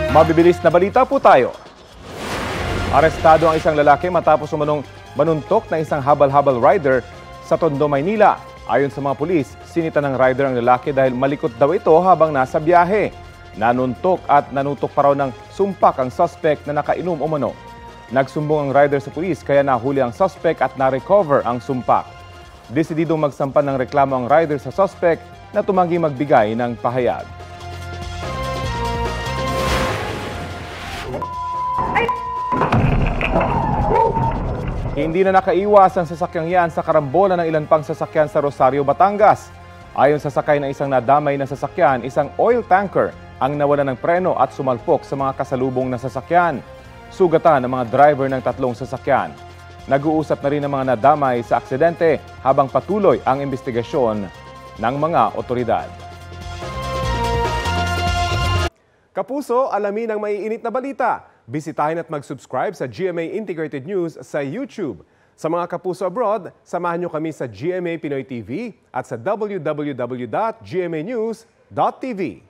Mabibilis na balita po tayo. Arestado ang isang lalaki matapos umanong manuntok na isang habal-habal rider sa Tondo, Maynila. Ayon sa mga pulis, sinita ng rider ang lalaki dahil malikot daw ito habang nasa biyahe. Nanuntok at nanutok pa raw ng sumpak ang suspect na nakainom umano. Nagsumbong ang rider sa pulis kaya nahuli ang suspect at na-recover ang sumpak. Desididong magsampan ng reklamo ang rider sa suspect na tumanggi magbigay ng pahayag. Hindi na nakaiwas ang sasakyang yan sa karambola ng ilan pang sasakyan sa Rosario, Batangas. Ayon sa sakay ng isang nadamay na sasakyan, isang oil tanker ang nawala ng preno at sumalpok sa mga kasalubong na sasakyan. Sugatan ang mga driver ng tatlong sasakyan. Nag-uusap na rin ang mga nadamay sa aksidente habang patuloy ang investigasyon ng mga otoridad. Kapuso, alamin ang maiinit na balita. Bisitahin at mag-subscribe sa GMA Integrated News sa YouTube. Sa mga kapuso abroad, samahan nyo kami sa GMA Pinoy TV at sa www.gmanews.tv.